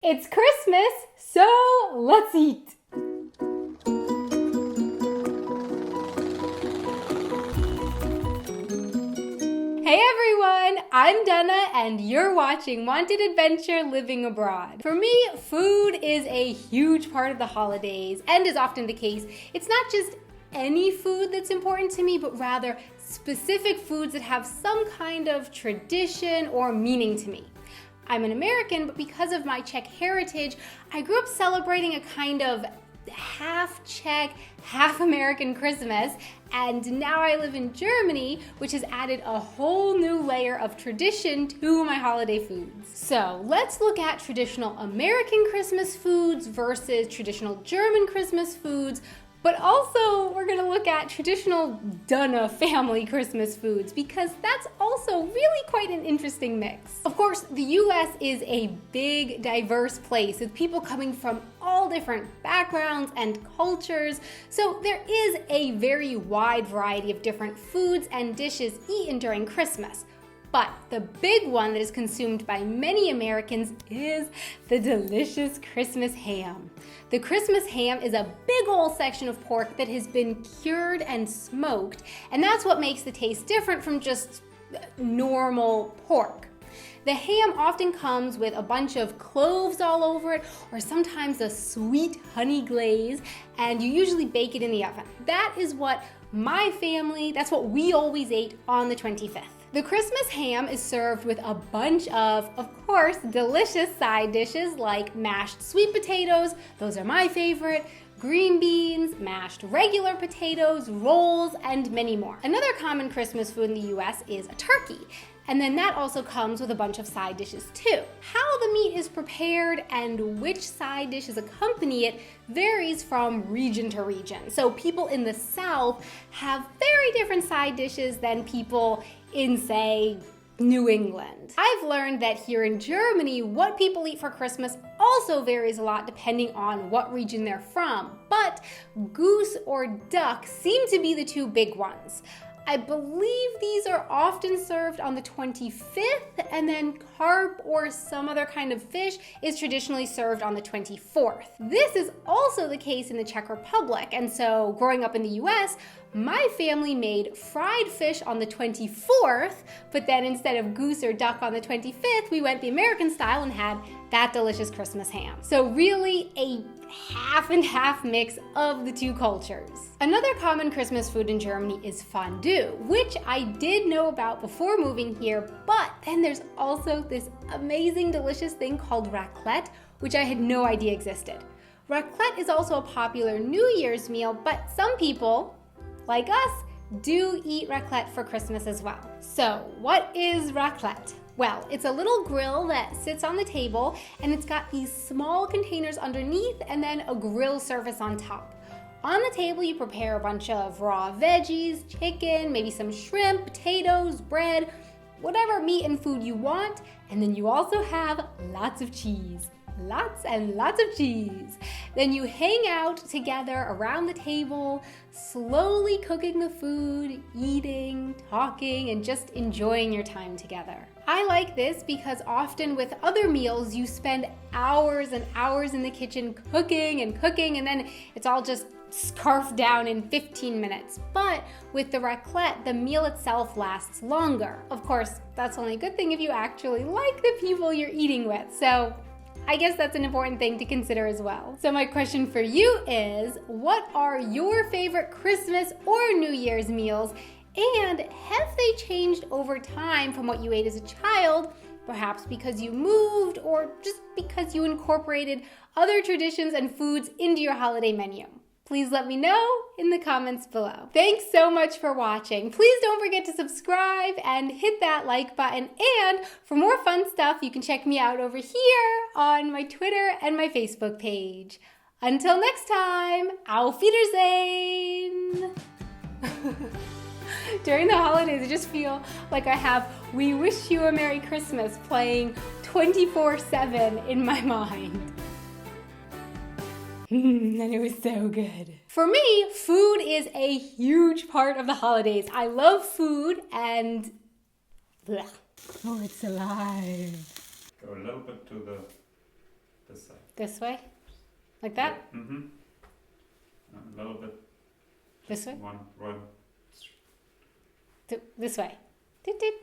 It's Christmas, so let's eat! Hey everyone, I'm Dana and you're watching Wanted Adventure Living Abroad. For me, food is a huge part of the holidays, and is often the case. It's not just any food that's important to me, but rather specific foods that have some kind of tradition or meaning to me. I'm an American, but because of my Czech heritage, I grew up celebrating a kind of half Czech, half American Christmas, and now I live in Germany, which has added a whole new layer of tradition to my holiday foods. So let's look at traditional American Christmas foods versus traditional German Christmas foods, but also we're gonna look at traditional Dana family Christmas foods because that's also really quite an interesting mix. Of course, the US is a big, diverse place with people coming from all different backgrounds and cultures, so there is a very wide variety of different foods and dishes eaten during Christmas. But the big one that is consumed by many Americans is the delicious Christmas ham. The Christmas ham is a big old section of pork that has been cured and smoked, and that's what makes the taste different from just normal pork. The ham often comes with a bunch of cloves all over it, or sometimes a sweet honey glaze, and you usually bake it in the oven. That is what that's what we always ate on the 25th. The Christmas ham is served with a bunch of course, delicious side dishes like mashed sweet potatoes, those are my favorite, green beans, mashed regular potatoes, rolls, and many more. Another common Christmas food in the US is a turkey. And then that also comes with a bunch of side dishes too. How the meat is prepared and which side dishes accompany it varies from region to region. So people in the South have very different side dishes than people in, say, New England. I've learned that here in Germany, what people eat for Christmas also varies a lot depending on what region they're from, but goose or duck seem to be the two big ones. I believe these are often served on the 25th, and then carp or some other kind of fish is traditionally served on the 24th. This is also the case in the Czech Republic, and so growing up in the US, my family made fried fish on the 24th, but then instead of goose or duck on the 25th, we went the American style and had that delicious Christmas ham. So really a half and half mix of the two cultures. Another common Christmas food in Germany is fondue, which I did know about before moving here, but then there's also this amazing delicious thing called raclette, which I had no idea existed. Raclette is also a popular New Year's meal, but some people, like us, do eat raclette for Christmas as well. So what is raclette? Well, it's a little grill that sits on the table, and it's got these small containers underneath and then a grill surface on top. On the table, you prepare a bunch of raw veggies, chicken, maybe some shrimp, potatoes, bread, whatever meat and food you want, and then you also have lots of cheese. Lots and lots of cheese. Then you hang out together around the table, slowly cooking the food, eating, talking, and just enjoying your time together. I like this because often with other meals, you spend hours and hours in the kitchen cooking, and then it's all just scarfed down in 15 minutes. But with the raclette, the meal itself lasts longer. Of course, that's only a good thing if you actually like the people you're eating with. So I guess that's an important thing to consider as well. So my question for you is, what are your favorite Christmas or New Year's meals? And have they changed over time from what you ate as a child, perhaps because you moved or just because you incorporated other traditions and foods into your holiday menu? Please let me know in the comments below. Thanks so much for watching. Please don't forget to subscribe and hit that like button. And for more fun stuff, you can check me out over here on my Twitter and my Facebook page. Until next time, auf Wiedersehen! During the holidays, I just feel like I have We Wish You a Merry Christmas playing 24/7 in my mind. And it was so good. For me, food is a huge part of the holidays. I love food and oh, it's alive. Go a little bit to the this side. This way? Like that? Yeah. Mm-hmm. A little bit. This way? One. This way. Toot toot.